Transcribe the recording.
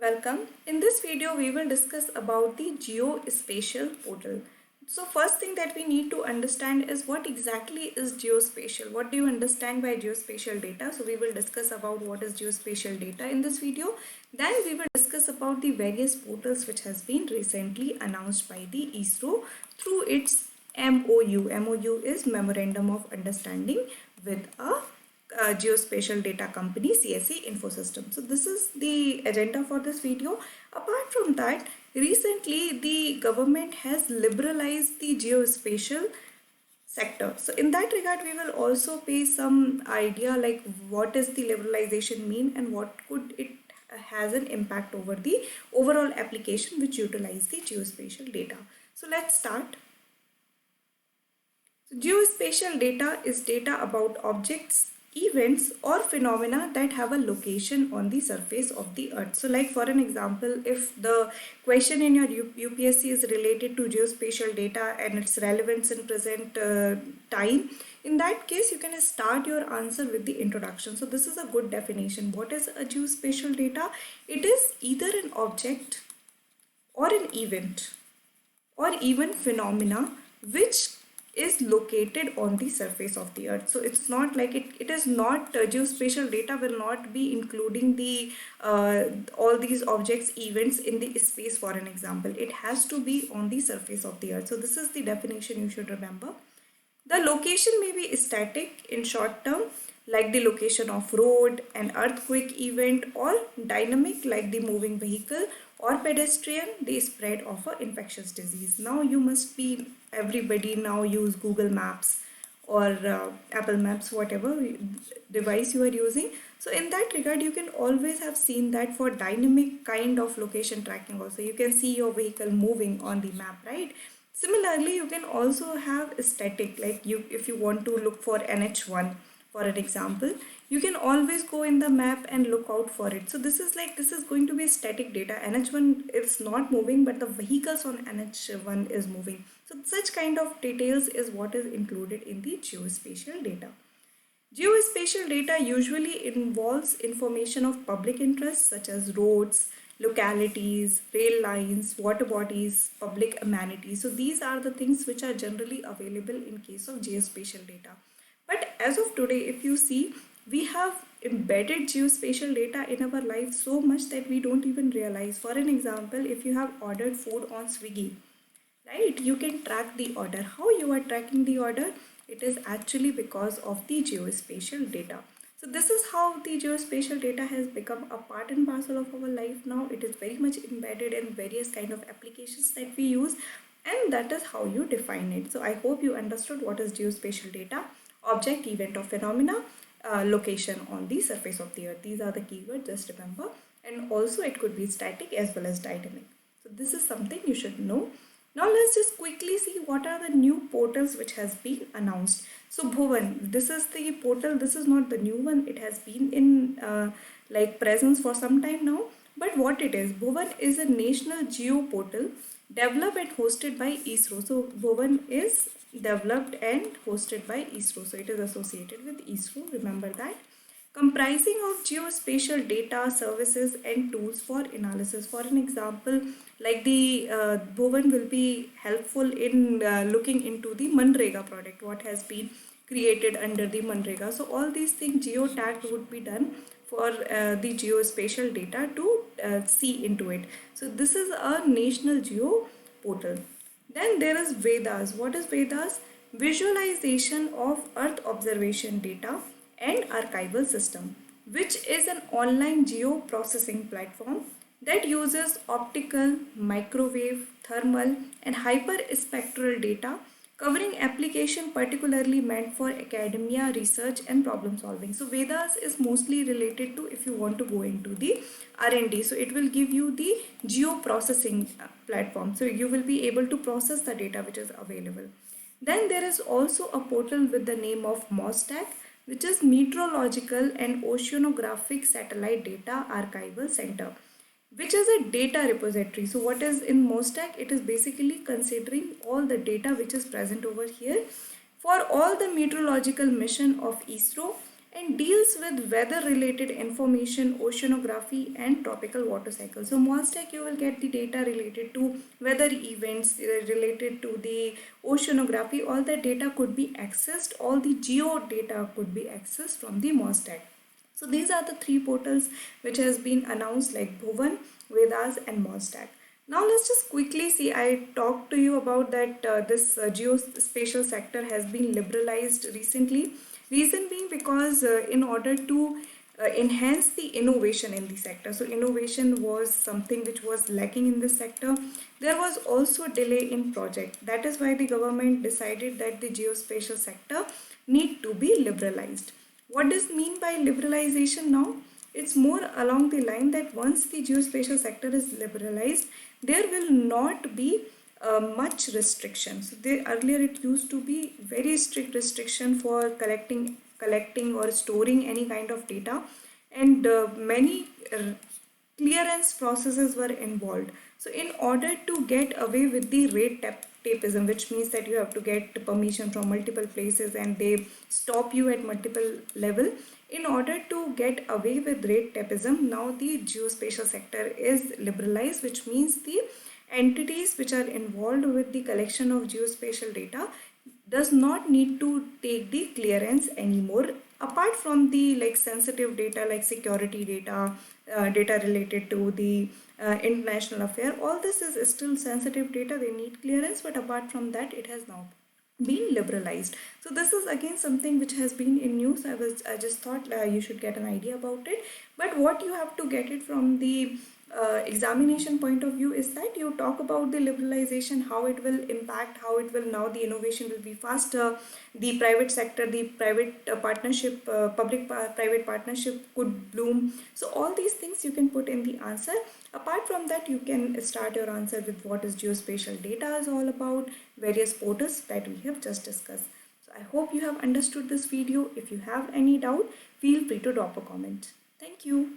Welcome. In this video, we will discuss about the geospatial portal. So first thing that we need to understand is what exactly is geospatial. What do you understand by geospatial data? So we will discuss about what is geospatial data in this video. Then we will discuss about the various portals which has been recently announced by the ISRO through its MOU. MOU is Memorandum of Understanding with a geospatial data company CSE Infosystem. So this is the agenda for this video. Apart from that, recently the government has liberalized the geospatial sector. So in that regard, we will also pay some idea like what does the liberalization mean and what could it has an impact over the overall application which utilize the geospatial data. So let's start. So geospatial data is data about objects, events or phenomena that have a location on the surface of the earth. So like for an example, if the question in your UPSC is related to geospatial data and its relevance in present time, in that case you can start your answer with the introduction. So this is a good definition. What is a geospatial data? It is either an object or an event or even phenomena which is located on the surface of the earth. So it's not like it is not geospatial data will not be including the all these objects events in the space. For an example, it has to be on the surface of the earth. So this is the definition you should remember. The location may be static in short term, like the location of road, an earthquake event, or dynamic like the moving vehicle or pedestrian, the spread of an infectious disease. Now you must be, everybody now use Google Maps or Apple Maps, whatever device you are using. So in that regard, you can always have seen that for dynamic kind of location tracking also, you can see your vehicle moving on the map, right? Similarly, you can also have static, like you if you want to look for NH1 for an example, you can always go in the map and look out for it. So this is going to be static data. NH1 is not moving, but the vehicles on NH1 is moving. So such kind of details is what is included in the geospatial data. Geospatial data usually involves information of public interest such as roads, localities, rail lines, water bodies, public amenities. So these are the things which are generally available in case of geospatial data. But as of today, if you see, we have embedded geospatial data in our life so much that we don't even realize. For an example, if you have ordered food on Swiggy, right, you can track the order. How you are tracking the order? It is actually because of the geospatial data. So this is how the geospatial data has become a part and parcel of our life now. It is very much embedded in various kind of applications that we use, and that is how you define it. So I hope you understood what is geospatial data: object, event or phenomena, location on the surface of the earth. These are the keywords, just remember. And also it could be static as well as dynamic. So this is something you should know. Now let's just quickly see what are the new portals which has been announced. So Bhuvan, this is the portal. This is not the new one. It has been in like presence for some time now. But what it is, Bhuvan is a national geo portal developed and hosted by ISRO. So Bhuvan is developed and hosted by ISRO. So it is associated with ISRO. Remember that. Comprising of geospatial data, services and tools for analysis. For an example, like the Bhuvan will be helpful in looking into the Manrega project, what has been created under the Manrega. So all these things geotagged would be done for the geospatial data to see into it. So this is a national geo portal. Then there is Vedas. What is Vedas? Visualization of Earth observation data and archival system, which is an online geo-processing platform that uses optical, microwave, thermal and hyperspectral data covering application particularly meant for academia, research and problem solving. So Vedas is mostly related to if you want to go into the R&D. So it will give you the geo-processing platform. So you will be able to process the data which is available. Then there is also a portal with the name of MOSTAC, which is Meteorological and Oceanographic Satellite Data Archival Center, which is a data repository. So what is in MOSTAC? It is basically considering all the data which is present over here for all the meteorological mission of ISRO and deals with weather related information, oceanography and tropical water cycles. So MOSTEC, you will get the data related to weather events, related to the oceanography. All that data could be accessed, all the geo data could be accessed from the MOSTEC. So these are the three portals which has been announced, like Bhuvan, Vedas and MOSTEC. Now let's just quickly see, I talked to you about that this geospatial sector has been liberalized recently. Reason being because in order to enhance the innovation in the sector. So innovation was something which was lacking in this sector. There was also delay in project. That is why the government decided that the geospatial sector need to be liberalized. What does mean by liberalization now? It's more along the line that once the geospatial sector is liberalized, there will not be much restrictions. Earlier it used to be very strict restriction for collecting or storing any kind of data, and many clearance processes were involved. So in order to get away with the tapeism, which means that you have to get permission from multiple places and they stop you at multiple level, in order to get away with rate tapeism, now the geospatial sector is liberalized, which means the entities which are involved with the collection of geospatial data does not need to take the clearance anymore, apart from the like sensitive data like security data, data related to the international affair. All this is still sensitive data, they need clearance, but apart from that it has now been liberalized. So this is again something which has been in news. I just thought you should get an idea about it. But what you have to get it from the examination point of view is that you talk about the liberalization, how it will impact, how it will now the innovation will be faster, the private sector, the private partnership, private partnership could bloom. So all these things you can put in the answer. Apart from that, you can start your answer with what is geospatial data is all about, various portals that we have just discussed. So I hope you have understood this video. If you have any doubt, feel free to drop a comment. Thank you.